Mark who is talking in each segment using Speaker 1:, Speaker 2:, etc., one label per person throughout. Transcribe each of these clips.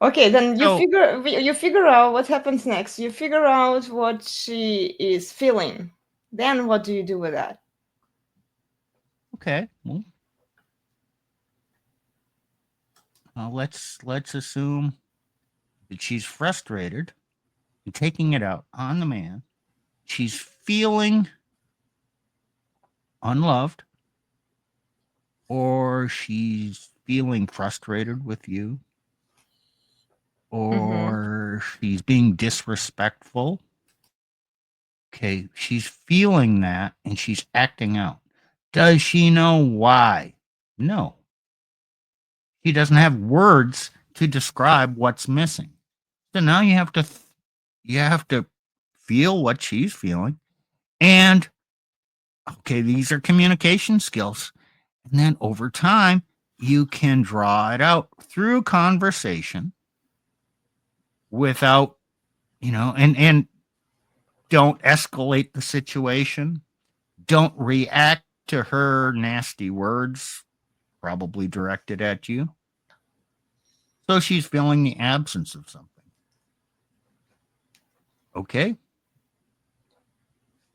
Speaker 1: Okay, then
Speaker 2: So,
Speaker 1: you figure out what happens next. You figure out what she is feeling. Then what do you do with that?
Speaker 2: okay, well, let's assume that she's frustrated and taking it out on the man. She's feeling unloved, or she's feeling frustrated with you,
Speaker 1: Mm-hmm.
Speaker 2: or she's being disrespectful. Okay, she's feeling that and she's acting out. Does she know why? No. She doesn't have words to describe what's missing. So now you have to feel what she's feeling. And okay, these are communication skills. And then over time, you can draw it out through conversation without, and don't escalate the situation. Don't react to her nasty words, probably directed at you. So she's feeling the absence of something. Okay,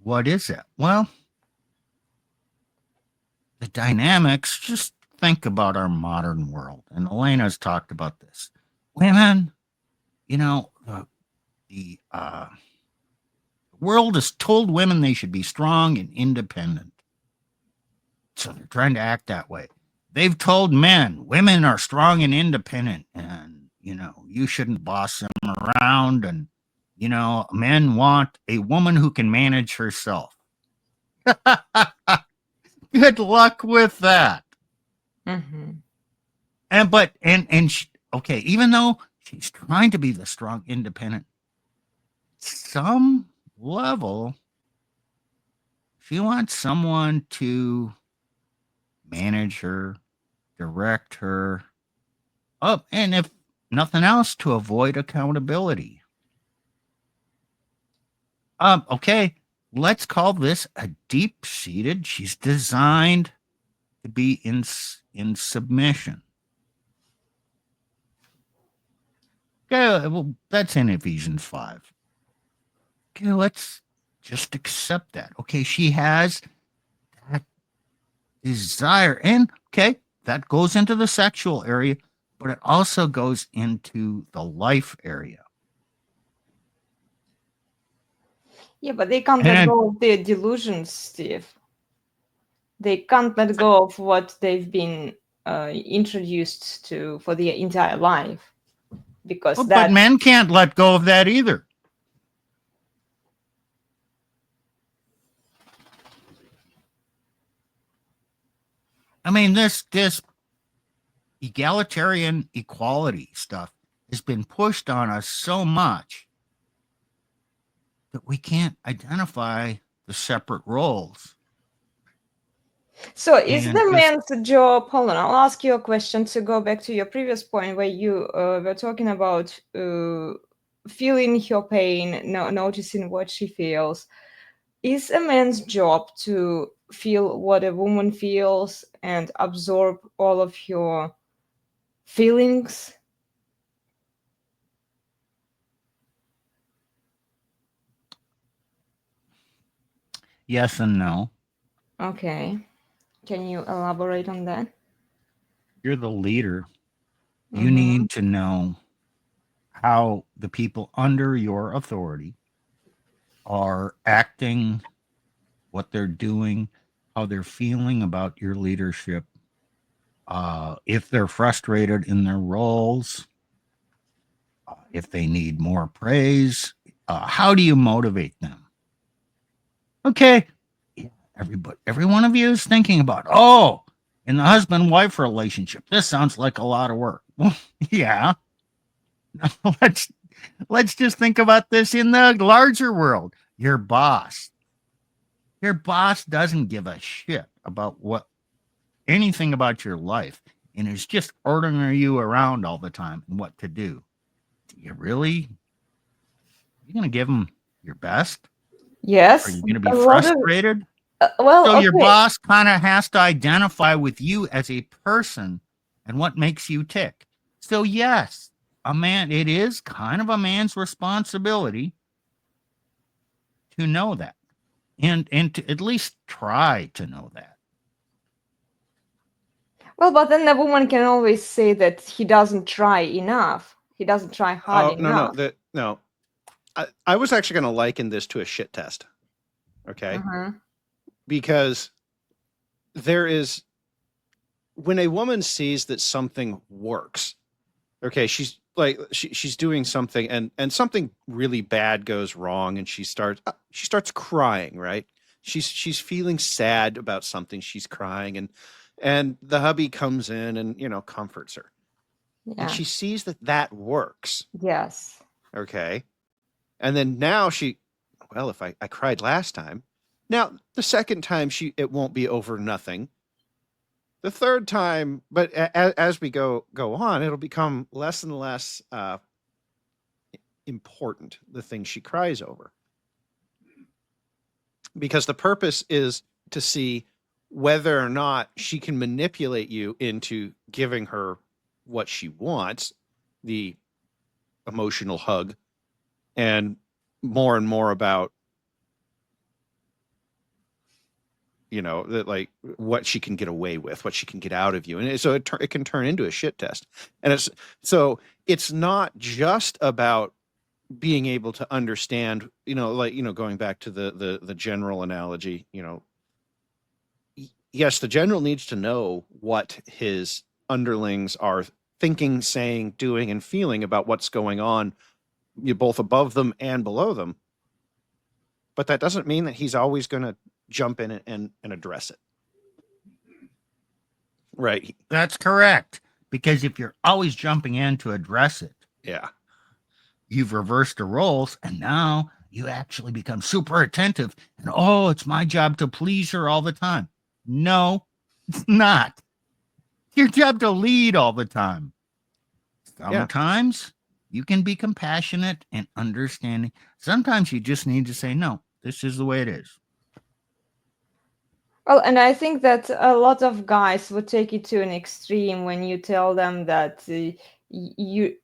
Speaker 2: what is it? Well, the dynamics, just think about our modern world. And Elena's talked about this. Women, you know, the world has told women they should be strong and independent. So they're trying to act that way. They've told men, women are strong and independent, and, you shouldn't boss them around. And, men want a woman who can manage herself. Good luck with that.
Speaker 1: Mm-hmm.
Speaker 2: Okay, even though she's trying to be the strong, independent, some level, she wants someone to manage her, direct her, up, and if nothing else, to avoid accountability. Okay, let's call this a deep seated. She's designed to be in submission. Okay, well, that's in Ephesians 5. Okay, let's just accept that. Okay, she has that desire. And okay, that goes into the sexual area, but it also goes into the life area.
Speaker 1: Yeah, but they can't let
Speaker 2: And
Speaker 1: go of their delusions, Steve. They can't let go of what they've been introduced to for their entire life, because
Speaker 2: but
Speaker 1: that.
Speaker 2: men can't let go of that either. I mean, this egalitarian equality stuff has been pushed on us so much that we can't identify the separate roles.
Speaker 1: So is
Speaker 2: And
Speaker 1: the
Speaker 2: just
Speaker 1: man's job? Hold on, I'll ask you a question to go back to your previous point where you were talking about feeling her pain, noticing what she feels. Is a man's job to feel what a woman feels and absorb all of your feelings?
Speaker 2: yes and no.
Speaker 1: Okay. Can you elaborate on that?
Speaker 2: You're the leader. You
Speaker 1: Mm-hmm.
Speaker 2: need to know how the people under your authority are acting, what they're doing, how they're feeling about your leadership. If they're frustrated in their roles, if they need more praise, how do you motivate them? Okay, yeah, every one of you is thinking about, oh, in the husband wife relationship, this sounds like a lot of work. Well, yeah, let's let's just think about this in the larger world. Your boss doesn't give a shit about anything about your life, and is just ordering you around all the time and what to do. Do you really? You gonna give them your best? Are
Speaker 1: Yes.
Speaker 2: you gonna be
Speaker 1: A lot of
Speaker 2: frustrated?
Speaker 1: well,
Speaker 2: So your
Speaker 1: okay.
Speaker 2: boss kind of has to identify with you as a person and what makes you tick. So yes. it is kind of a man's responsibility to know that, and to at least try to know that.
Speaker 1: Well, but then the woman can always say that he doesn't try enough. He doesn't try hard
Speaker 3: Oh,
Speaker 1: enough.
Speaker 3: no. I was actually going to liken this to a shit test. Okay. Because there is, when a woman sees that something works, okay, she's like, she's doing something and something really bad goes wrong and she starts crying, right? She's feeling sad about something. She's crying and the hubby comes in and, comforts her.
Speaker 1: Yeah.
Speaker 3: And she sees that works.
Speaker 1: Yes.
Speaker 3: Okay. And then now if I cried last time, now the second time it won't be over nothing. The third time, but as we go on, it'll become less and less important, the thing she cries over. Because the purpose is to see whether or not she can manipulate you into giving her what she wants, the emotional hug, and more about, that, like, what she can get away with, what she can get out of you. And so it can turn into a shit test. And it's not just about being able to understand, going back to the general analogy, yes, the general needs to know what his underlings are thinking, saying, doing, and feeling about what's going on, both above them and below them. But that doesn't mean that he's always going to jump in and address it. Right.
Speaker 2: That's correct. Because if you're always jumping in to address it,
Speaker 3: Yeah,
Speaker 2: you've reversed the roles, and now you actually become super attentive. And it's my job to please her all the time. No, it's not. It's your job to lead all the time. Sometimes you can be compassionate and understanding. Sometimes you just need to say, no, this is the way it is.
Speaker 1: Well, and I think that a lot of guys would take it to an extreme when you tell them that you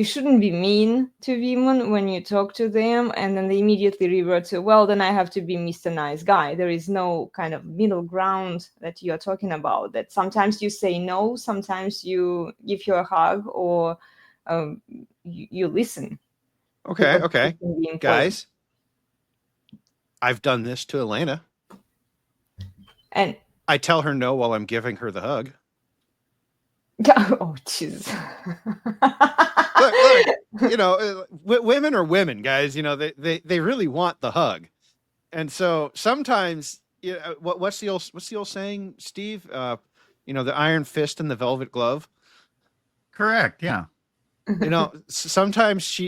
Speaker 1: shouldn't be mean to women when you talk to them, and then they immediately revert to, well, then I have to be Mr. Nice Guy. There is no kind of middle ground that you're talking about, that sometimes you say no, sometimes you give you a hug, or you listen.
Speaker 3: Okay. Guys, I've done this to Elena.
Speaker 1: And
Speaker 3: I tell her no while I'm giving her the hug.
Speaker 1: Oh, jeez.
Speaker 3: Look, women are women, guys. They really want the hug, and so sometimes, what's the old saying, Steve? The iron fist and the velvet glove.
Speaker 2: Correct. Yeah.
Speaker 3: Sometimes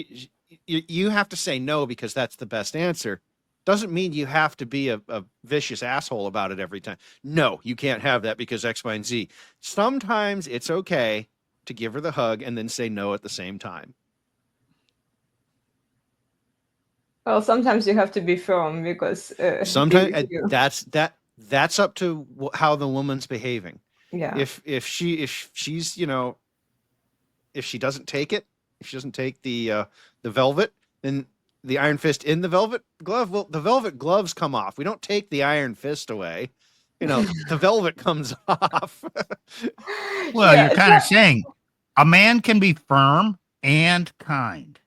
Speaker 3: you have to say no because that's the best answer. Doesn't mean you have to be a vicious asshole about it every time. No, you can't have that because X, Y, and Z. Sometimes it's okay to give her the hug and then say no at the same time.
Speaker 1: Well, sometimes you have to be firm because
Speaker 3: sometimes that's up to how the woman's behaving.
Speaker 1: Yeah.
Speaker 3: If she's if she doesn't take it, if she doesn't take the velvet, then the iron fist in the velvet glove, well, the velvet gloves come off. We don't take the iron fist away. The velvet comes off.
Speaker 2: Well, you're kind of saying a man can be firm and kind.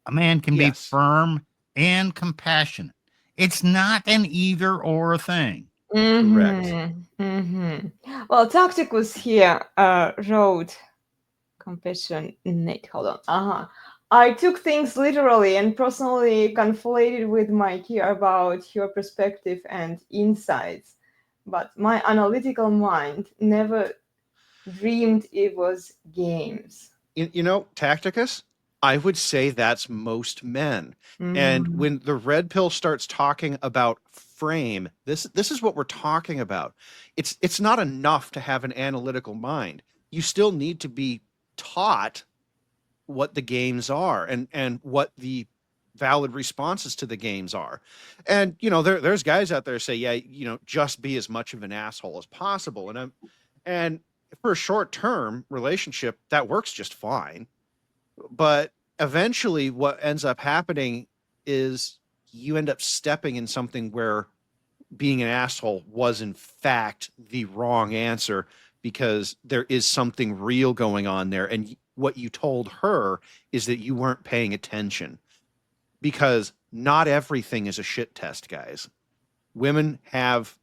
Speaker 2: A man can be firm and compassionate. It's not an either or thing.
Speaker 3: Correct.
Speaker 1: Well, Tacticus here wrote compassionate. Hold on. I took things literally and personally conflated with my care about your perspective and insights, but my analytical mind never dreamed it was games.
Speaker 3: Tacticus, I would say that's most men. And when the red pill starts talking about frame, this is what we're talking about. It's not enough to have an analytical mind. You still need to be taught what the games are and what the valid responses to the games are. And there's guys out there say, yeah, just be as much of an asshole as possible. And for a short-term relationship, that works just fine. But eventually what ends up happening is you end up stepping in something where being an asshole was in fact the wrong answer, because there is something real going on there. And what you told her is that you weren't paying attention, because not everything is a shit test, guys. Women have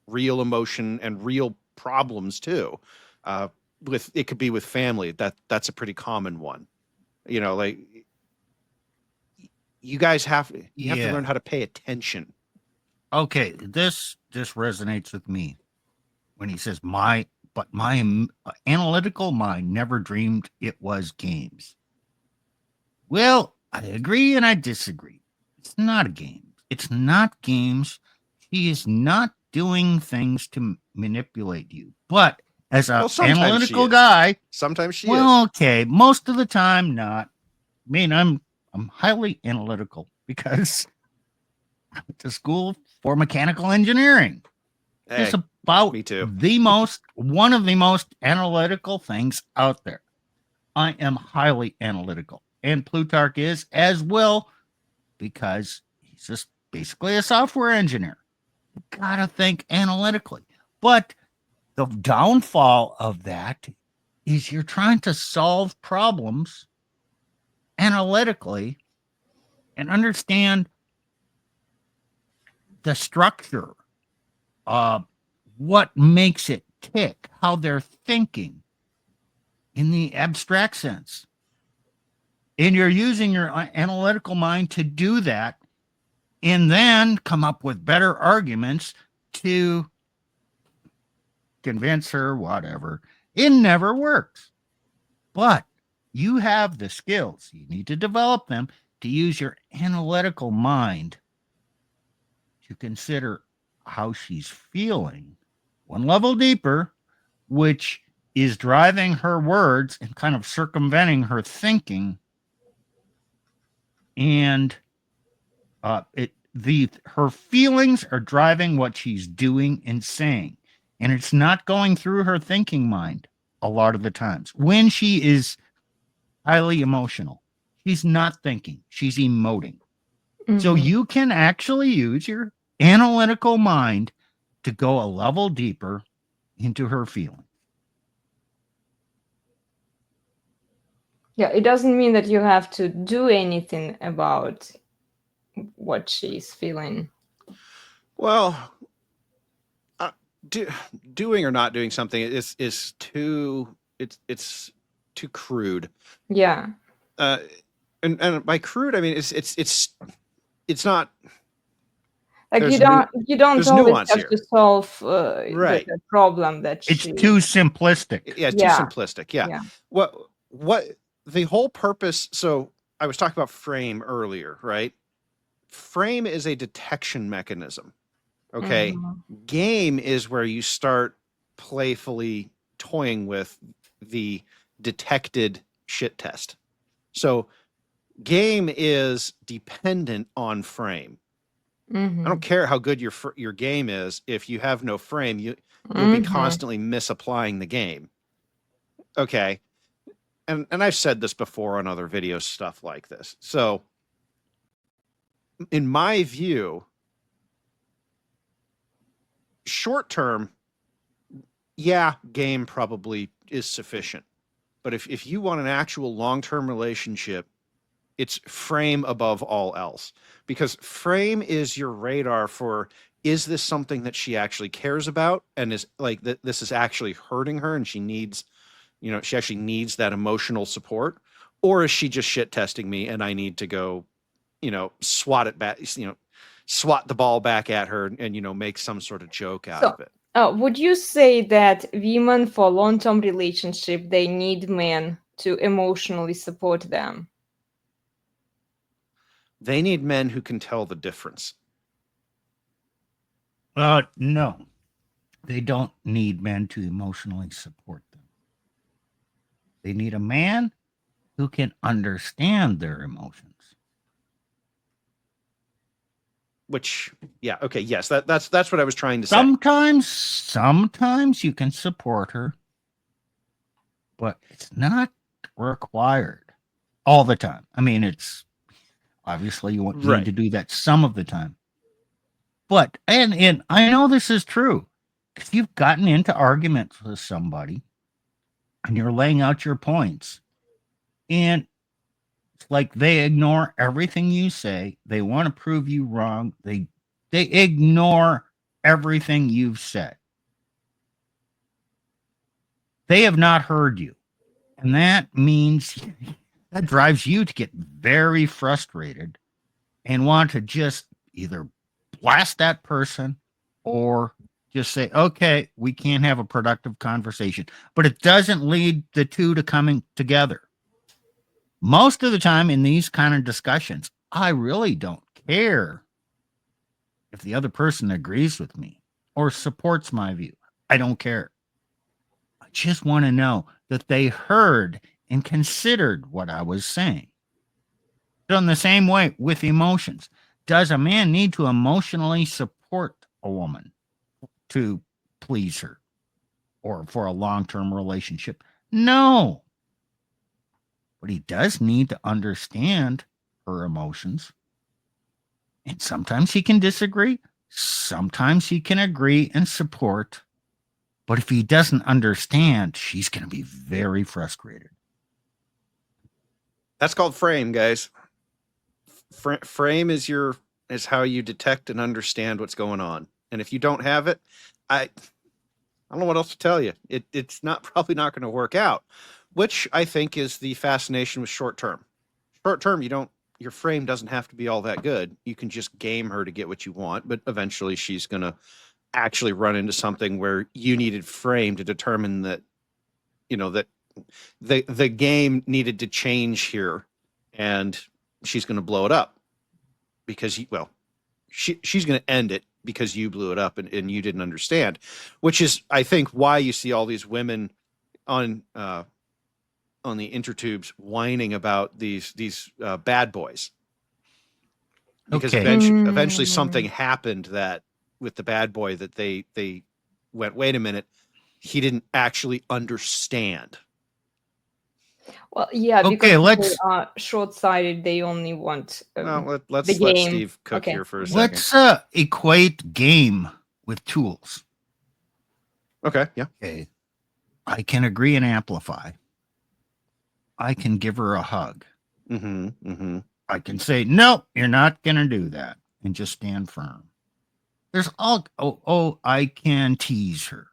Speaker 3: real emotion and real problems too. With it could be with family. That's a pretty common one. You know, like you guys have to
Speaker 2: Yeah.
Speaker 3: learn how to pay attention.
Speaker 2: Okay, this resonates with me when he says my analytical mind never dreamed it was games. Well, I agree and I disagree. It's not a game. It's not games. She is not doing things to manipulate you. But as an analytical guy,
Speaker 3: sometimes she is.
Speaker 2: Well, okay, most of the time not. I mean, I'm highly analytical because I went to school for mechanical engineering.
Speaker 3: Hey,
Speaker 2: it's about
Speaker 3: me too.
Speaker 2: one of the most analytical things out there. I am highly analytical, and Plutarch is as well, because he's just basically a software engineer. You gotta think analytically. But the downfall of that is you're trying to solve problems analytically and understand the structure, what makes it tick, how they're thinking in the abstract sense. And you're using your analytical mind to do that and then come up with better arguments to convince her, whatever. It never works. But you have the skills. You need to develop them to use your analytical mind to consider how she's feeling one level deeper, which is driving her words and kind of circumventing her thinking. And her feelings are driving what she's doing and saying. And it's not going through her thinking mind a lot of the times. When she is highly emotional, she's not thinking, she's emoting. Mm-hmm. So you can actually use your analytical mind to go a level deeper into her feeling.
Speaker 1: Yeah, it doesn't mean that you have to do anything about what she's feeling.
Speaker 3: Well, doing or not doing something is too it's too crude.
Speaker 1: Yeah.
Speaker 3: And by crude I mean it's not
Speaker 1: like you don't always have to solve
Speaker 3: right.
Speaker 1: the problem that
Speaker 2: it's too simplistic.
Speaker 3: Yeah, too simplistic. Yeah. What the whole purpose. So I was talking about frame earlier, right? Frame is a detection mechanism. Okay. Mm-hmm. Game is where you start playfully toying with the detected shit test. So game is dependent on frame. Mm-hmm. I don't care how good your game is. If you have no frame, you'll be constantly misapplying the game. Okay. And I've said this before on other videos, stuff like this. So in my view, short term, yeah, game probably is sufficient. But if you want an actual long-term relationship, it's frame above all else, because frame is your radar for, is this something that she actually cares about and is like this is actually hurting her and she needs, she actually needs that emotional support, or is she just shit testing me and I need to go, swat it back, swat the ball back at her and make some sort of joke out of it.
Speaker 1: Would you say that women for long-term relationship, they need men to emotionally support them?
Speaker 3: They need men who can tell the difference.
Speaker 2: No, they don't need men to emotionally support them. They need a man who can understand their emotions.
Speaker 3: Which, yeah, okay, yes, that's what I was trying to say.
Speaker 2: Sometimes you can support her, but it's not required. all the time. I mean, it's obviously you need
Speaker 3: Right.
Speaker 2: to do that some of the time. But and I know this is true. If you've gotten into arguments with somebody and you're laying out your points, and it's like they ignore everything you say, they want to prove you wrong. They ignore everything you've said. They have not heard you. And that means that drives you to get very frustrated and want to just either blast that person or just say, okay, we can't have a productive conversation. But it doesn't lead the two to coming together. Most of the time in these kind of discussions, I really don't care if the other person agrees with me or supports my view. I don't care. I just want to know that they heard and considered what I was saying. Done the same way with emotions. Does a man need to emotionally support a woman to please her or for a long-term relationship? No. But he does need to understand her emotions. And sometimes he can disagree. Sometimes he can agree and support. But if he doesn't understand, she's going to be very frustrated.
Speaker 3: That's called frame, guys. Frame is how you detect and understand what's going on. And if you don't have it, I don't know what else to tell you. It's probably not going to work out, which I think is the fascination with short term. Short term, your frame doesn't have to be all that good. You can just game her to get what you want, but eventually she's going to actually run into something where you needed frame to determine that, that the game needed to change here, and she's going to blow it up because she's going to end it because you blew it up and you didn't understand, which is, I think, why you see all these women on the intertubes whining about these bad boys, because eventually something happened that with the bad boy that they went, wait a minute, he didn't actually understand.
Speaker 1: Well, yeah,
Speaker 2: Okay,
Speaker 1: because they are short-sighted. They only want
Speaker 3: let's
Speaker 1: the
Speaker 3: let
Speaker 1: game.
Speaker 3: Steve cook here for a
Speaker 2: Let's
Speaker 3: second.
Speaker 2: Equate game with tools.
Speaker 3: Okay, yeah.
Speaker 2: Okay. I can agree and amplify. I can give her a hug.
Speaker 3: Mm-hmm, mm-hmm.
Speaker 2: I can say, no, you're not going to do that, and just stand firm. There's I can tease her.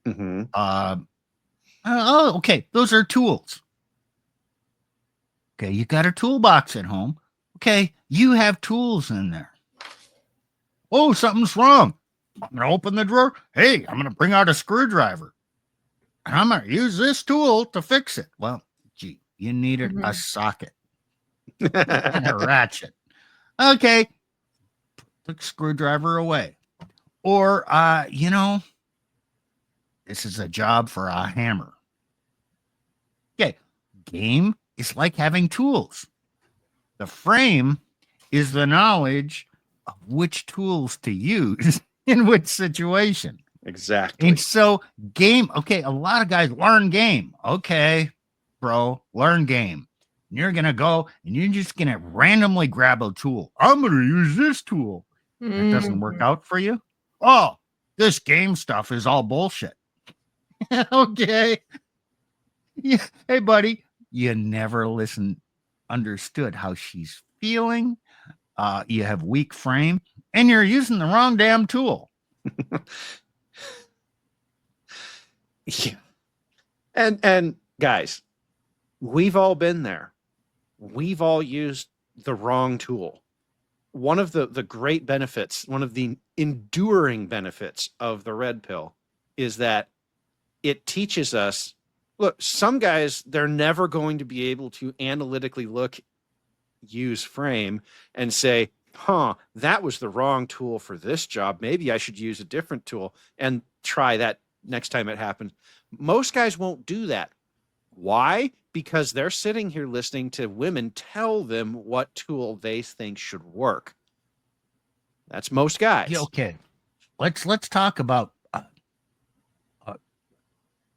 Speaker 3: Mm-hmm.
Speaker 2: Okay, those are tools. Okay, you got a toolbox at home. Okay, you have tools in there. Oh, something's wrong. I'm going to open the drawer. Hey, I'm going to bring out a screwdriver. And I'm going to use this tool to fix it. Well, gee, you needed a socket and a ratchet. Okay, put the screwdriver away. Or, this is a job for a hammer. Okay, game is like having tools. The frame is the knowledge of which tools to use in which situation.
Speaker 3: Exactly.
Speaker 2: And so game, okay, a lot of guys learn game. Okay, bro, learn game. And you're going to go and you're just going to randomly grab a tool. I'm going to use this tool. It doesn't work out for you. Oh, this game stuff is all bullshit. Okay. Yeah. Hey, buddy, you never understood how she's feeling. You have weak frame and you're using the wrong damn tool.
Speaker 3: Yeah. And guys, we've all been there. We've all used the wrong tool. One of the great benefits, one of the enduring benefits of the red pill is that it teaches us, look, some guys, they're never going to be able to analytically use frame and say, that was the wrong tool for this job. Maybe I should use a different tool and try that next time it happens. Most guys won't do that. Why? Because they're sitting here listening to women tell them what tool they think should work. That's most guys.
Speaker 2: Yeah, okay. Let's talk about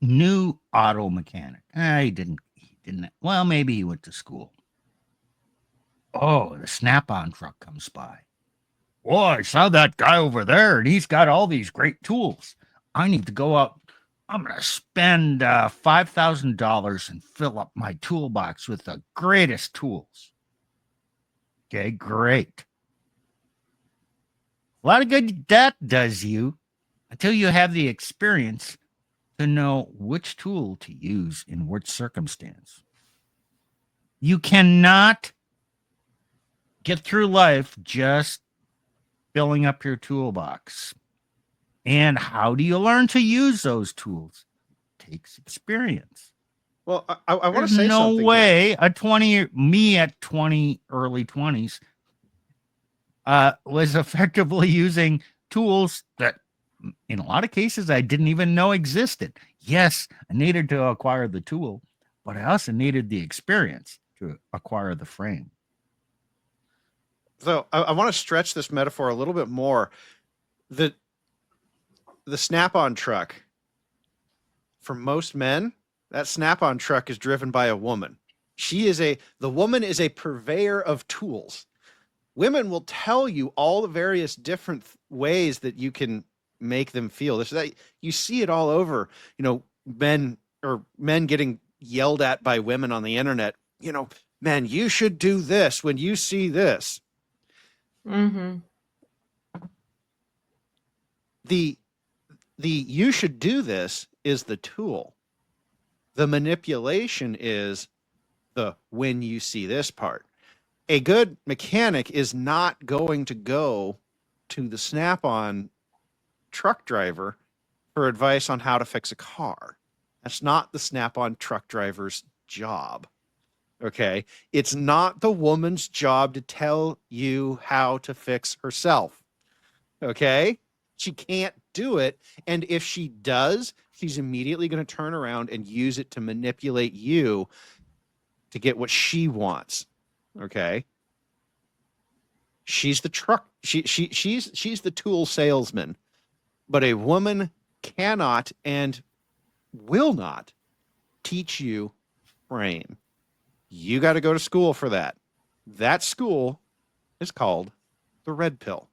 Speaker 2: new auto mechanic. He Didn't, well, maybe he went to school. Oh, the Snap-on truck comes by. Oh, I saw that guy over there, and he's got all these great tools. I need to go out. I'm going to spend $5,000 and fill up my toolbox with the greatest tools. Okay, great. A lot of good that does you until you have the experience to know which tool to use in which circumstance. You cannot get through life just filling up your toolbox. And how do you learn to use those tools? It takes experience.
Speaker 3: Well, I want to
Speaker 2: There's
Speaker 3: say
Speaker 2: no
Speaker 3: something.
Speaker 2: way me at 20, early 20s, was effectively using tools that in a lot of cases I didn't even know existed. Yes, I needed to acquire the tool, but I also needed the experience to acquire the frame.
Speaker 3: So I want to stretch this metaphor a little bit more. The Snap-on truck, for most men, that Snap-on truck is driven by a woman. The woman is a purveyor of tools. Women will tell you all the various different ways that you can make them feel. You see it all over, men getting yelled at by women on the internet. Men, you should do this when you see this.
Speaker 1: Mm-hmm.
Speaker 3: The you should do this is the tool. The manipulation is the when you see this part. A good mechanic is not going to go to the Snap-on truck driver for advice on how to fix a car. That's not the Snap-on truck driver's job. Okay? It's not the woman's job to tell you how to fix herself. Okay? She can't do it. And if she does, she's immediately going to turn around and use it to manipulate you to get what she wants. Okay? She's the truck. She's the tool salesman. But a woman cannot and will not teach you frame. You got to go to school for that. That school is called the red pill.